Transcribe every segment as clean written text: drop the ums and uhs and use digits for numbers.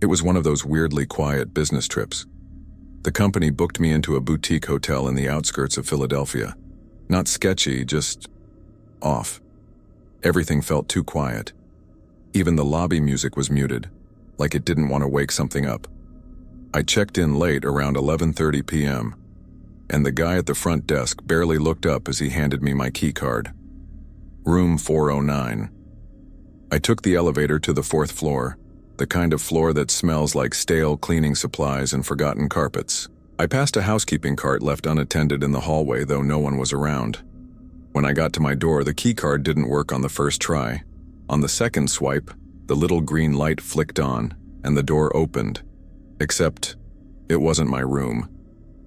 It was one of those weirdly quiet business trips. The company booked me into a boutique hotel in the outskirts of Philadelphia. Not sketchy, just off. Everything felt too quiet. Even the lobby music was muted, like it didn't want to wake something up. I checked in late around 11:30 p.m., and the guy at the front desk barely looked up as he handed me my keycard. Room 409. I took the elevator to the 4th floor, the kind of floor that smells like stale cleaning supplies and forgotten carpets. I passed a housekeeping cart left unattended in the hallway, though no one was around. When I got to my door, the keycard didn't work on the first try. On the second swipe, the little green light flicked on, and the door opened. Except, it wasn't my room.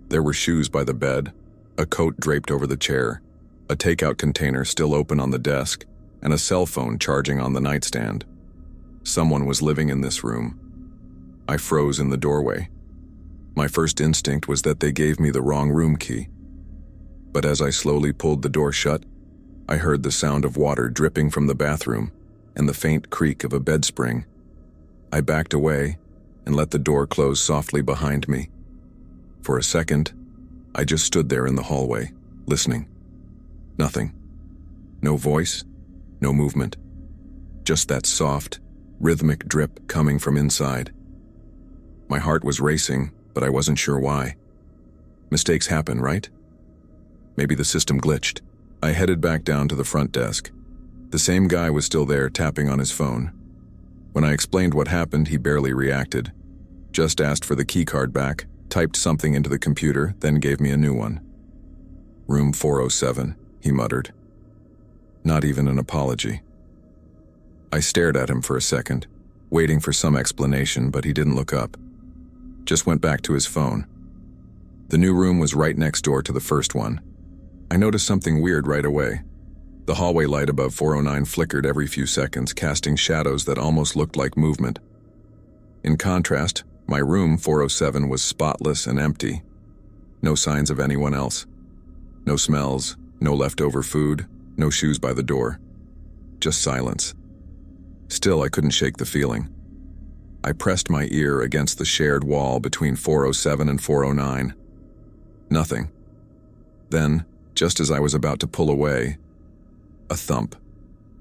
There were shoes by the bed, a coat draped over the chair, a takeout container still open on the desk, and a cell phone charging on the nightstand. Someone was living in this room. I froze in the doorway. My first instinct was that they gave me the wrong room key. But as I slowly pulled the door shut, I heard the sound of water dripping from the bathroom and the faint creak of a bed spring. I backed away and let the door close softly behind me. For a second, I just stood there in the hallway, listening. Nothing. No voice, no movement. Just that soft, rhythmic drip coming from inside. My heart was racing, but I wasn't sure why. Mistakes happen, right? Maybe the system glitched. I headed back down to the front desk. The same guy was still there, tapping on his phone. When I explained what happened, he barely reacted. Just asked for the keycard back, typed something into the computer, then gave me a new one. Room 407, he muttered. Not even an apology. I stared at him for a second, waiting for some explanation, but he didn't look up. Just went back to his phone. The new room was right next door to the first one. I noticed something weird right away. The hallway light above 409 flickered every few seconds, casting shadows that almost looked like movement. In contrast, my room 407 was spotless and empty. No signs of anyone else. No smells, no leftover food, no shoes by the door. Just silence. Still, I couldn't shake the feeling. I pressed my ear against the shared wall between 407 and 409. Nothing. Then, just as I was about to pull away, a thump.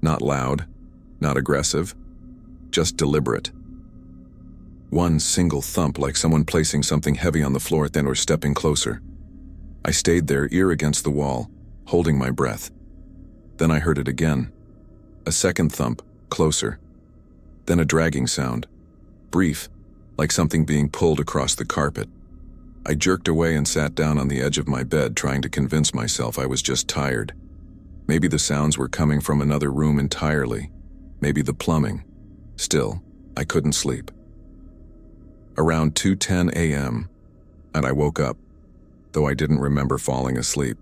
Not loud, not aggressive, just deliberate. One single thump, like someone placing something heavy on the floor then or stepping closer. I stayed there, ear against the wall, holding my breath. Then I heard it again. A second thump, closer. Then a dragging sound. Brief, like something being pulled across the carpet. I jerked away and sat down on the edge of my bed, trying to convince myself I was just tired. Maybe the sounds were coming from another room entirely. Maybe the plumbing. Still, I couldn't sleep. Around 2:10 a.m., and I woke up, though I didn't remember falling asleep.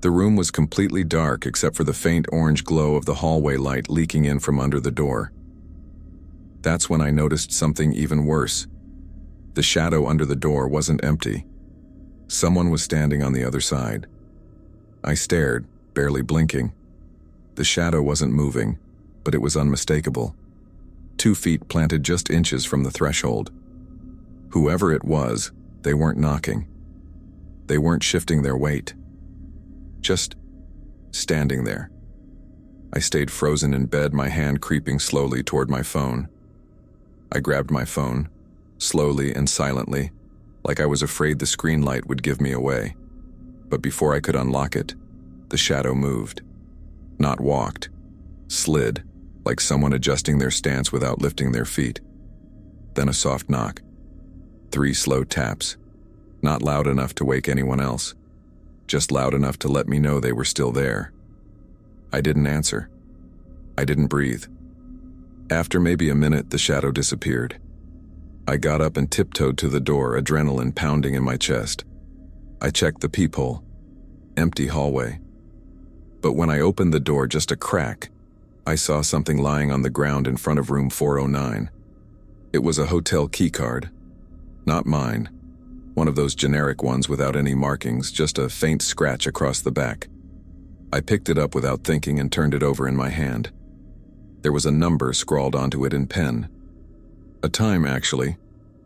The room was completely dark except for the faint orange glow of the hallway light leaking in from under the door. That's when I noticed something even worse. The shadow under the door wasn't empty. Someone was standing on the other side. I stared, barely blinking. The shadow wasn't moving, but it was unmistakable. 2 feet planted just inches from the threshold. Whoever it was, they weren't knocking. They weren't shifting their weight. Just standing there. I stayed frozen in bed, my hand creeping slowly toward my phone. I grabbed my phone, slowly and silently, like I was afraid the screen light would give me away. But before I could unlock it, the shadow moved. Not walked. Slid, like someone adjusting their stance without lifting their feet. Then a soft knock. 3 slow taps. Not loud enough to wake anyone else. Just loud enough to let me know they were still there. I didn't answer. I didn't breathe. After maybe a minute, the shadow disappeared. I got up and tiptoed to the door, adrenaline pounding in my chest. I checked the peephole. Empty hallway. But when I opened the door just a crack, I saw something lying on the ground in front of room 409. It was a hotel keycard. Not mine. One of those generic ones without any markings, just a faint scratch across the back. I picked it up without thinking and turned it over in my hand. There was a number scrawled onto it in pen. A time, actually.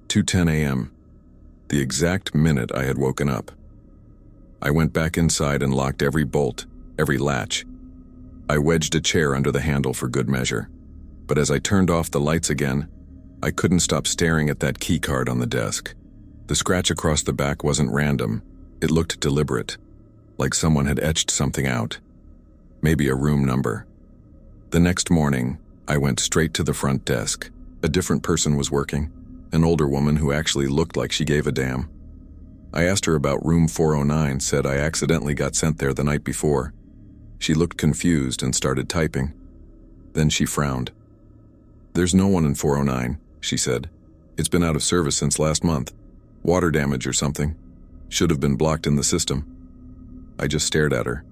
2:10 a.m. The exact minute I had woken up. I went back inside and locked every bolt, every latch. I wedged a chair under the handle for good measure. But as I turned off the lights again, I couldn't stop staring at that keycard on the desk. The scratch across the back wasn't random. It looked deliberate, like someone had etched something out. Maybe a room number. The next morning, I went straight to the front desk. A different person was working, an older woman who actually looked like she gave a damn. I asked her about room 409, said I accidentally got sent there the night before. She looked confused and started typing. Then she frowned. "There's no one in 409, she said. "It's been out of service since last month. Water damage or something. Should have been blocked in the system." I just stared at her.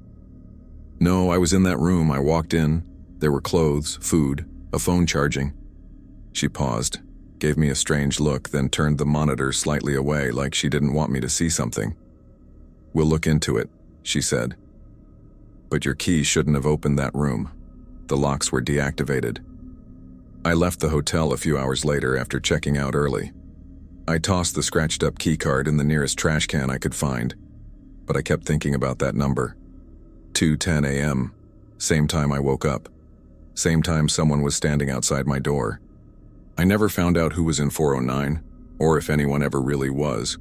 "No, I was in that room. I walked in. There were clothes, food, a phone charging." She paused, gave me a strange look, then turned the monitor slightly away like she didn't want me to see something. "We'll look into it," she said. "But your key shouldn't have opened that room. The locks were deactivated." I left the hotel a few hours later after checking out early. I tossed the scratched-up keycard in the nearest trash can I could find, but I kept thinking about that number. 2:10 a.m., same time I woke up. Same time someone was standing outside my door. I never found out who was in 409, or if anyone ever really was.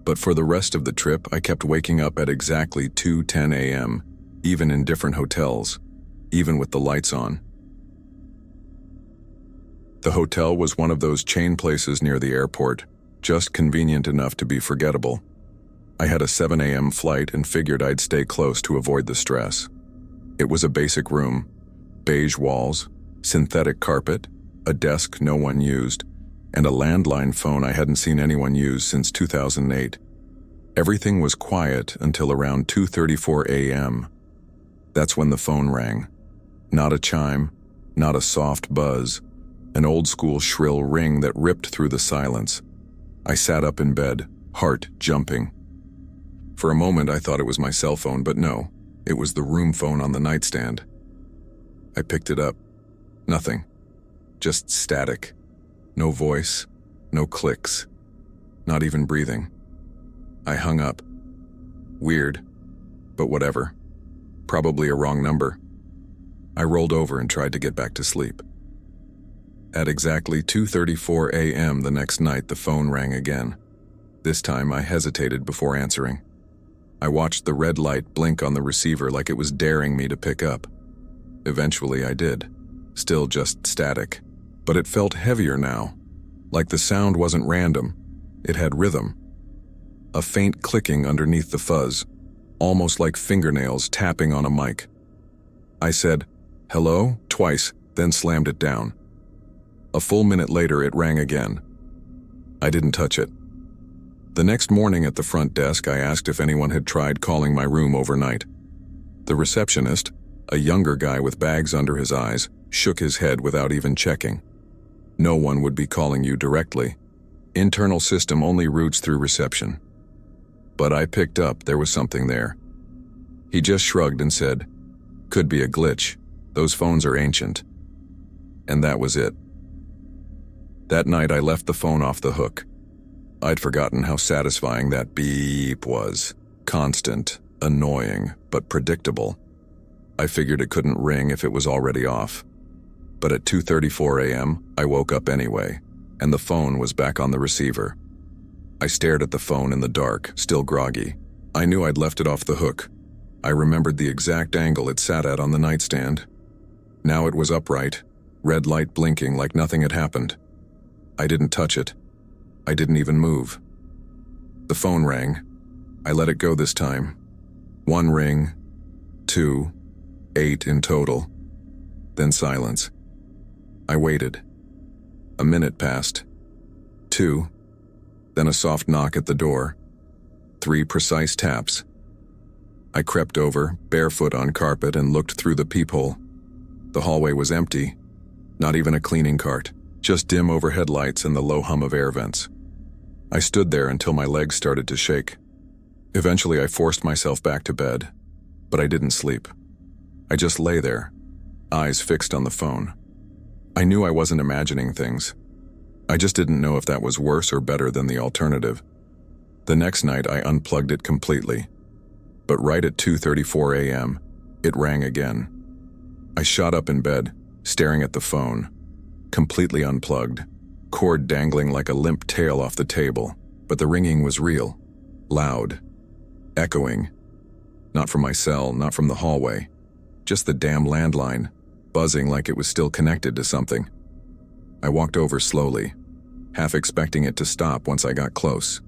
But for the rest of the trip, I kept waking up at exactly 2:10 a.m., even in different hotels, even with the lights on. The hotel was one of those chain places near the airport, just convenient enough to be forgettable. I had a 7 a.m. flight and figured I'd stay close to avoid the stress. It was a basic room, beige walls, synthetic carpet, a desk no one used, and a landline phone I hadn't seen anyone use since 2008. Everything was quiet until around 2:34 a.m. That's when the phone rang. Not a chime, not a soft buzz, an old-school shrill ring that ripped through the silence. I sat up in bed, heart jumping. For a moment I thought it was my cell phone, but no, it was the room phone on the nightstand. I picked it up. Nothing. Just static. No voice, no clicks, not even breathing. I hung up. Weird, but whatever. Probably a wrong number. I rolled over and tried to get back to sleep. At exactly 2:34 a.m. the next night, the phone rang again. This time I hesitated before answering. I watched the red light blink on the receiver like it was daring me to pick up. Eventually I did. Still just static. But it felt heavier now. Like the sound wasn't random. It had rhythm. A faint clicking underneath the fuzz, almost like fingernails tapping on a mic. I said, "Hello?" twice, then slammed it down. A full minute later, it rang again. I didn't touch it. The next morning at the front desk, I asked if anyone had tried calling my room overnight. The receptionist, a younger guy with bags under his eyes, shook his head without even checking. No one would be calling you directly. Internal system only routes through reception. But I picked up there was something there. He just shrugged and said, "Could be a glitch. Those phones are ancient." And that was it. That night I left the phone off the hook. I'd forgotten how satisfying that beep was. Constant, annoying, but predictable. I figured it couldn't ring if it was already off. But at 2:34 a.m., I woke up anyway, and the phone was back on the receiver. I stared at the phone in the dark, still groggy. I knew I'd left it off the hook. I remembered the exact angle it sat at on the nightstand. Now it was upright, red light blinking like nothing had happened. I didn't touch it. I didn't even move. The phone rang. I let it go this time. 1 ring, 2, 8 in total. Then silence. I waited. A minute passed. 2. Then a soft knock at the door. 3 precise taps. I crept over, barefoot on carpet, and looked through the peephole. The hallway was empty. Not even a cleaning cart. Just dim overhead lights and the low hum of air vents. I stood there until my legs started to shake. Eventually I forced myself back to bed, but I didn't sleep. I just lay there, eyes fixed on the phone. I knew I wasn't imagining things. I just didn't know if that was worse or better than the alternative. The next night, I unplugged it completely. But right at 2:34 a.m., it rang again. I shot up in bed, staring at the phone, completely unplugged, cord dangling like a limp tail off the table, but the ringing was real, loud, echoing. Not from my cell, not from the hallway, just the damn landline, buzzing like it was still connected to something. I walked over slowly, half expecting it to stop once I got close.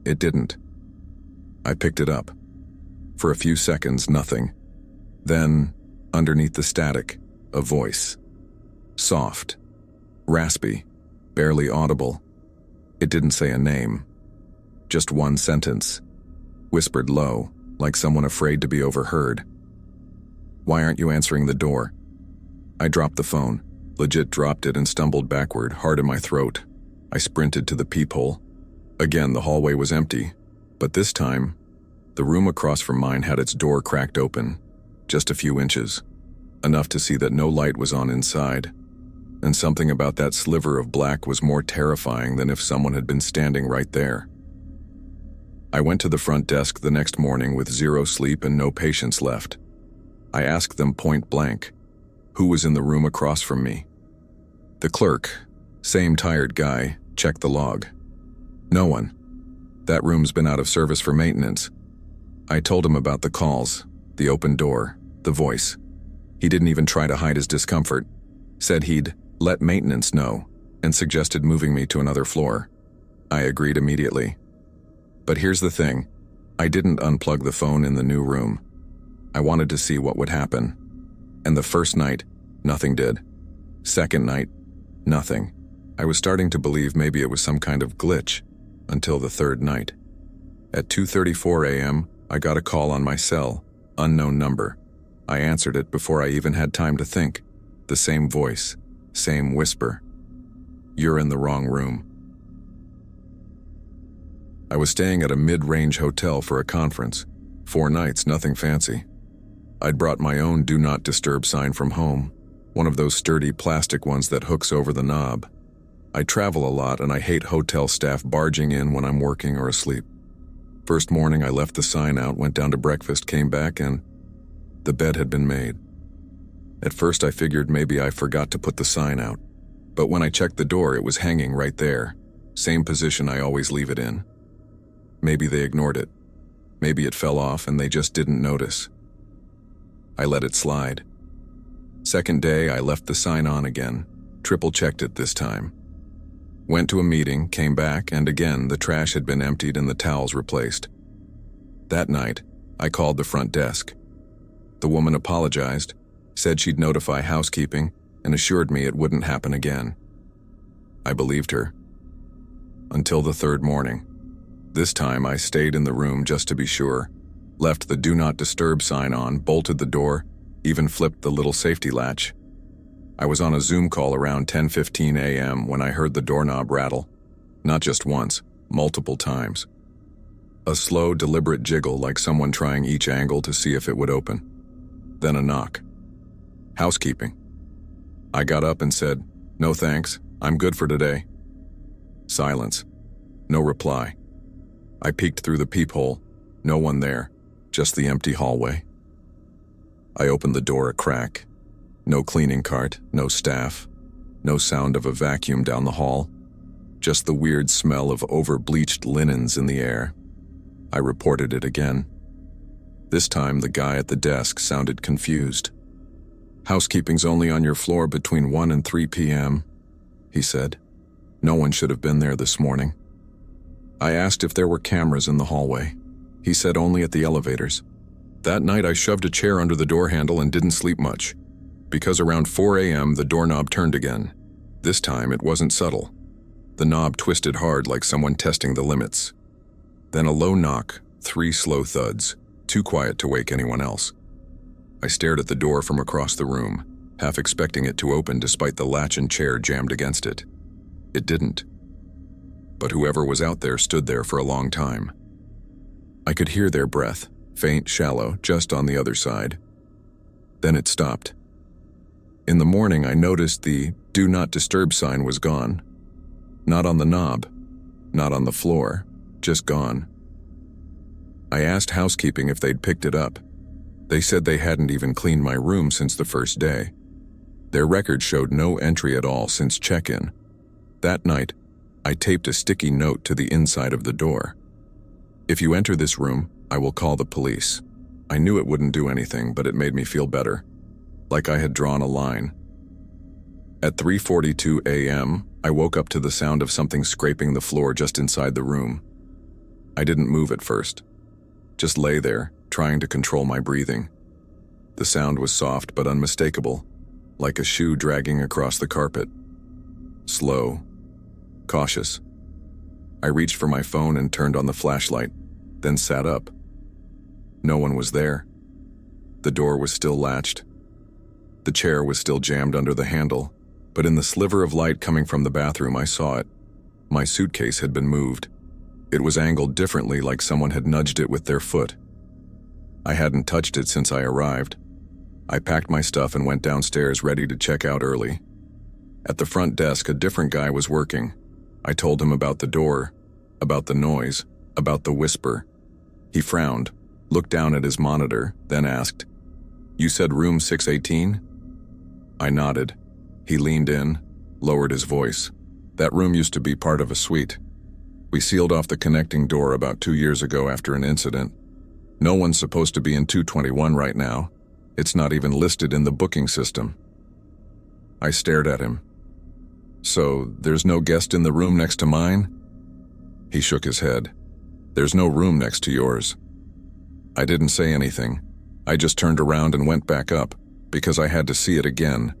It didn't. I picked it up. For a few seconds, nothing. Then, underneath the static, a voice. Soft, raspy, barely audible. It didn't say a name. Just one sentence, whispered low, like someone afraid to be overheard. "Why aren't you answering the door?" I dropped the phone, legit dropped it and stumbled backward, hard in my throat. I sprinted to the peephole. Again, the hallway was empty, but this time, the room across from mine had its door cracked open, just a few inches, enough to see that no light was on inside. And something about that sliver of black was more terrifying than if someone had been standing right there. I went to the front desk the next morning with zero sleep and no patience left. I asked them point blank, who was in the room across from me? The clerk, same tired guy, checked the log. No one. That room's been out of service for maintenance. I told him about the calls, the open door, the voice. He didn't even try to hide his discomfort. Said he'd let maintenance know and suggested moving me to another floor. I agreed immediately. But here's the thing. I didn't unplug the phone in the new room. I wanted to see what would happen. And the first night, nothing did. Second night, nothing. I was starting to believe maybe it was some kind of glitch, until the third night. At 2:34 a.m., I got a call on my cell, unknown number. I answered it before I even had time to think. The same voice, same whisper. "You're in the wrong room." I was staying at a mid-range hotel for a conference. 4 nights, nothing fancy. I'd brought my own Do Not Disturb sign from home, one of those sturdy plastic ones that hooks over the knob. I travel a lot and I hate hotel staff barging in when I'm working or asleep. First morning I left the sign out, went down to breakfast, came back, and the bed had been made. At first I figured maybe I forgot to put the sign out, but when I checked the door it was hanging right there, same position I always leave it in. Maybe they ignored it. Maybe it fell off and they just didn't notice. I let it slide. Second day I left the sign on again, triple-checked it this time. Went to a meeting, came back, and again the trash had been emptied and the towels replaced. That night, I called the front desk. The woman apologized, said she'd notify housekeeping, and assured me it wouldn't happen again. I believed her. Until the third morning. This time I stayed in the room just to be sure, left the Do Not Disturb sign on, bolted the door, even flipped the little safety latch. I was on a Zoom call around 10:15 a.m. when I heard the doorknob rattle. Not just once, multiple times. A slow, deliberate jiggle like someone trying each angle to see if it would open. Then a knock. Housekeeping. I got up and said, "No thanks, I'm good for today." Silence. No reply. I peeked through the peephole. No one there, just the empty hallway. I opened the door a crack. No cleaning cart, no staff, no sound of a vacuum down the hall, just the weird smell of over-bleached linens in the air. I reported it again. This time the guy at the desk sounded confused. "Housekeeping's only on your floor between 1 and 3 p.m., he said. "No one should have been there this morning." I asked if there were cameras in the hallway. He said only at the elevators. That night I shoved a chair under the door handle and didn't sleep much, because around 4 a.m. the doorknob turned again. This time it wasn't subtle. The knob twisted hard like someone testing the limits. Then a low knock, 3 slow thuds, too quiet to wake anyone else. I stared at the door from across the room, half expecting it to open despite the latch and chair jammed against it. It didn't. But whoever was out there stood there for a long time. I could hear their breath, faint, shallow, just on the other side. Then it stopped. In the morning, I noticed the Do Not Disturb sign was gone. Not on the knob, not on the floor, just gone. I asked housekeeping if they'd picked it up. They said they hadn't even cleaned my room since the first day. Their record showed no entry at all since check-in. That night, I taped a sticky note to the inside of the door. If you enter this room, I will call the police. I knew it wouldn't do anything, but it made me feel better, like I had drawn a line. At 3:42 a.m., I woke up to the sound of something scraping the floor just inside the room. I didn't move at first, just lay there, trying to control my breathing. The sound was soft but unmistakable, like a shoe dragging across the carpet. Slow, cautious. I reached for my phone and turned on the flashlight, then sat up. No one was there. The door was still latched. The chair was still jammed under the handle, but in the sliver of light coming from the bathroom I saw it. My suitcase had been moved. It was angled differently, like someone had nudged it with their foot. I hadn't touched it since I arrived. I packed my stuff and went downstairs ready to check out early. At the front desk, a different guy was working. I told him about the door, about the noise, about the whisper. He frowned, looked down at his monitor, then asked, "You said room 618? I nodded. He leaned in, lowered his voice. That room used to be part of a suite. We sealed off the connecting door about 2 years ago after an incident. No one's supposed to be in 221 right now. It's not even listed in the booking system." I stared at him. "So, there's no guest in the room next to mine?" He shook his head. "There's no room next to yours." I didn't say anything. I just turned around and went back up, because I had to see it again.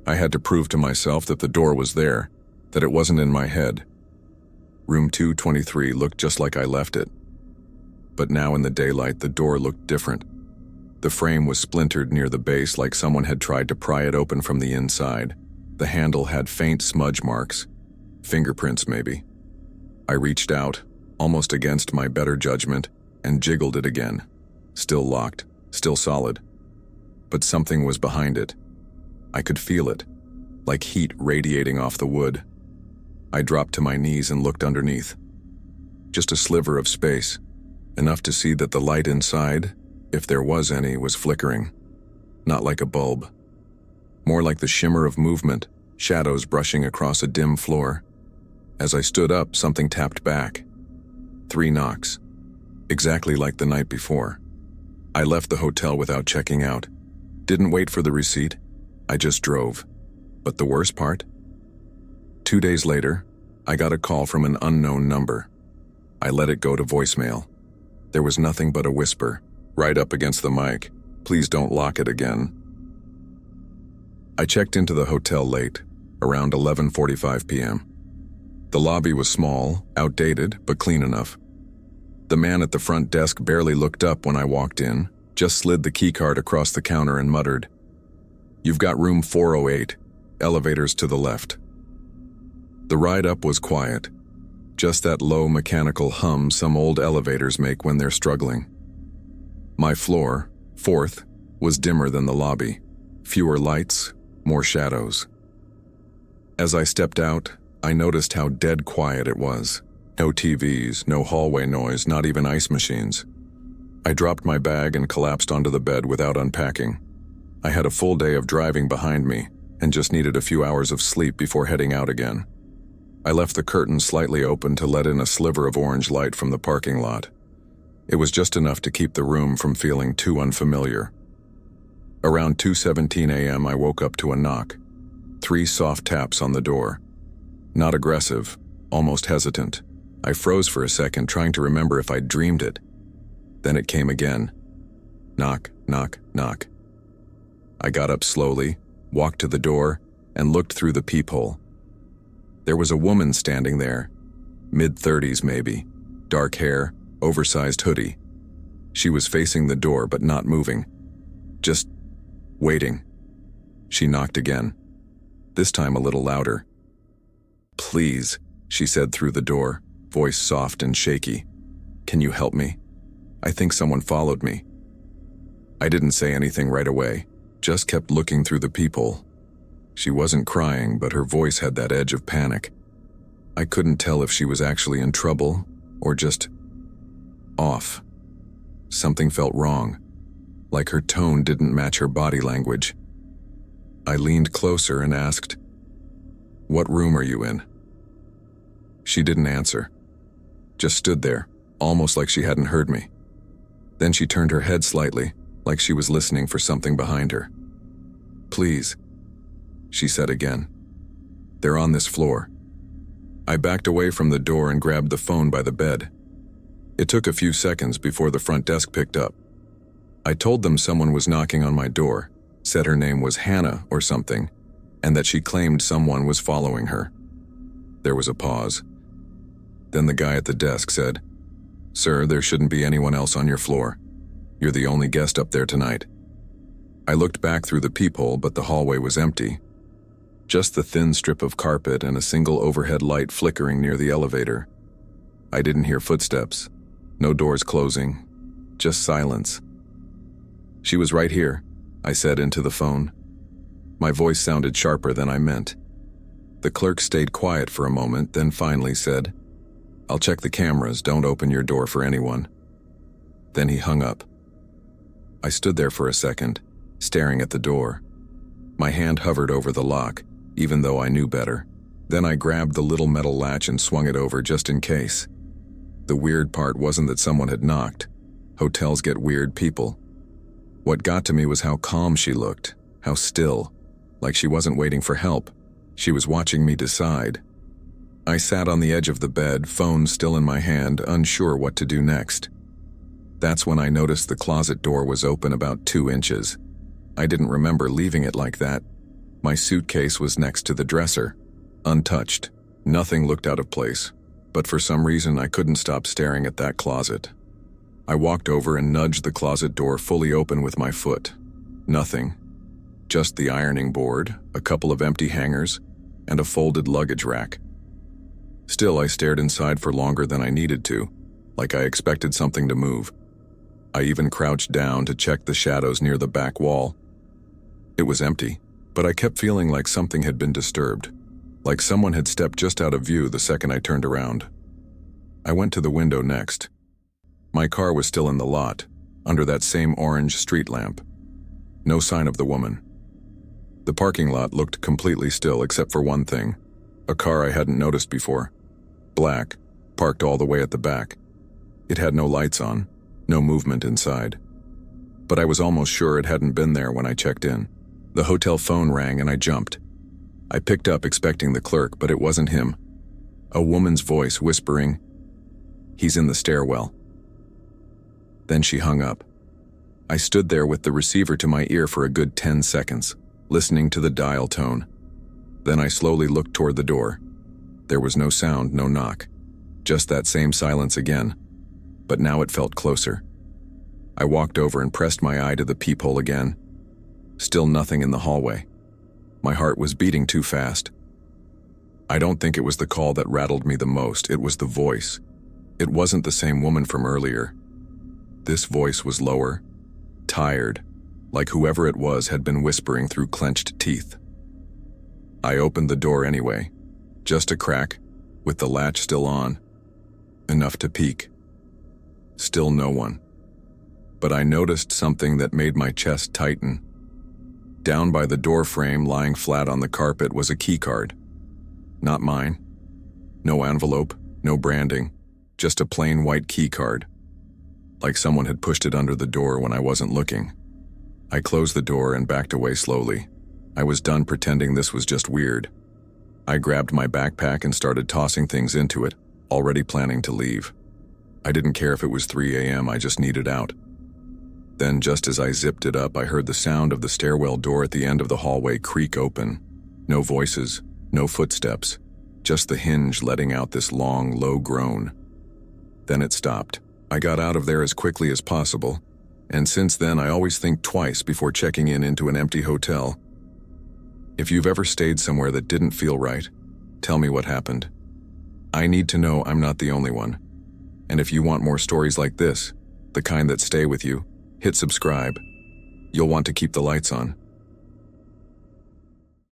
I had to prove to myself that the door was there, that it wasn't in my head. Room 223 looked just like I left it. But now in the daylight, the door looked different. The frame was splintered near the base, like someone had tried to pry it open from the inside. The handle had faint smudge marks. Fingerprints, maybe. I reached out, almost against my better judgment, and jiggled it again. Still locked, still solid. But something was behind it. I could feel it, like heat radiating off the wood. I dropped to my knees and looked underneath. Just a sliver of space, enough to see that the light inside, if there was any, was flickering. Not like a bulb. More like the shimmer of movement, shadows brushing across a dim floor. As I stood up, something tapped back. 3 knocks. Exactly like the night before. I left the hotel without checking out. Didn't wait for the receipt. I just drove. But the worst part? 2 days later, I got a call from an unknown number. I let it go to voicemail. There was nothing but a whisper, right up against the mic. "Please don't lock it again." I checked into the hotel late, around 11:45 p.m. The lobby was small, outdated, but clean enough. The man at the front desk barely looked up when I walked in, just slid the keycard across the counter and muttered, "You've got room 408, elevators to the left." The ride up was quiet, just that low mechanical hum some old elevators make when they're struggling. My floor, 4th, was dimmer than the lobby. Fewer lights, more shadows. As I stepped out, I noticed how dead quiet it was. No TVs, no hallway noise, not even ice machines. I dropped my bag and collapsed onto the bed without unpacking. I had a full day of driving behind me and just needed a few hours of sleep before heading out again. I left the curtain slightly open to let in a sliver of orange light from the parking lot. It was just enough to keep the room from feeling too unfamiliar. Around 2:17 a.m. I woke up to a knock. 3 soft taps on the door. Not aggressive, almost hesitant. I froze for a second, trying to remember if I'd dreamed it. Then it came again. Knock, knock, knock. I got up slowly, walked to the door, and looked through the peephole. There was a woman standing there, mid-30s maybe, dark hair, oversized hoodie. She was facing the door but not moving, just waiting. She knocked again, this time a little louder. "Please," she said through the door, voice soft and shaky. "Can you help me? I think someone followed me." I didn't say anything right away, just kept looking through the peephole. She wasn't crying, but her voice had that edge of panic. I couldn't tell if she was actually in trouble or just off. Something felt wrong, like her tone didn't match her body language. I leaned closer and asked, "What room are you in?" She didn't answer, just stood there, almost like she hadn't heard me. Then she turned her head slightly, like she was listening for something behind her. "Please," she said again. "They're on this floor." I backed away from the door and grabbed the phone by the bed. It took a few seconds before the front desk picked up. I told them someone was knocking on my door, said her name was Hannah or something, and that she claimed someone was following her. There was a pause. Then the guy at the desk said, "Sir, there shouldn't be anyone else on your floor. You're the only guest up there tonight." I looked back through the peephole, but the hallway was empty. Just the thin strip of carpet and a single overhead light flickering near the elevator. I didn't hear footsteps, no doors closing, just silence. "She was right here," I said into the phone. My voice sounded sharper than I meant. The clerk stayed quiet for a moment, then finally said, "I'll check the cameras, don't open your door for anyone." Then he hung up. I stood there for a second, staring at the door. My hand hovered over the lock, even though I knew better. Then I grabbed the little metal latch and swung it over just in case. The weird part wasn't that someone had knocked. Hotels get weird people. What got to me was how calm she looked, how still, like she wasn't waiting for help. She was watching me decide. I sat on the edge of the bed, phone still in my hand, unsure what to do next. That's when I noticed the closet door was open about 2 inches. I didn't remember leaving it like that. My suitcase was next to the dresser, untouched. Nothing looked out of place, but for some reason I couldn't stop staring at that closet. I walked over and nudged the closet door fully open with my foot. Nothing. Just the ironing board, a couple of empty hangers, and a folded luggage rack. Still, I stared inside for longer than I needed to, like I expected something to move. I even crouched down to check the shadows near the back wall. It was empty, but I kept feeling like something had been disturbed, like someone had stepped just out of view the second I turned around. I went to the window next. My car was still in the lot, under that same orange street lamp. No sign of the woman. The parking lot looked completely still except for one thing, a car I hadn't noticed before. Black, parked all the way at the back. It had no lights on, no movement inside. But I was almost sure it hadn't been there when I checked in. The hotel phone rang and I jumped. I picked up expecting the clerk, but it wasn't him. A woman's voice whispering, "He's in the stairwell." Then she hung up. I stood there with the receiver to my ear for a good 10 seconds, listening to the dial tone. Then I slowly looked toward the door. There was no sound, no knock. Just that same silence again. But now it felt closer. I walked over and pressed my eye to the peephole again. Still nothing in the hallway. My heart was beating too fast. I don't think it was the call that rattled me the most, it was the voice. It wasn't the same woman from earlier. This voice was lower, tired, like whoever it was had been whispering through clenched teeth. I opened the door anyway, just a crack, with the latch still on, enough to peek. Still no one. But I noticed something that made my chest tighten. Down by the door frame, lying flat on the carpet, was a keycard. Not mine. No envelope, no branding, just a plain white keycard. Like someone had pushed it under the door when I wasn't looking. I closed the door and backed away slowly. I was done pretending this was just weird. I grabbed my backpack and started tossing things into it, already planning to leave. I didn't care if it was 3 a.m., I just needed out. Then, just as I zipped it up, I heard the sound of the stairwell door at the end of the hallway creak open. No voices, no footsteps, just the hinge letting out this long, low groan. Then it stopped. I got out of there as quickly as possible, and since then I always think twice before checking into an empty hotel. If you've ever stayed somewhere that didn't feel right, tell me what happened. I need to know I'm not the only one. And if you want more stories like this, the kind that stay with you, hit subscribe. You'll want to keep the lights on.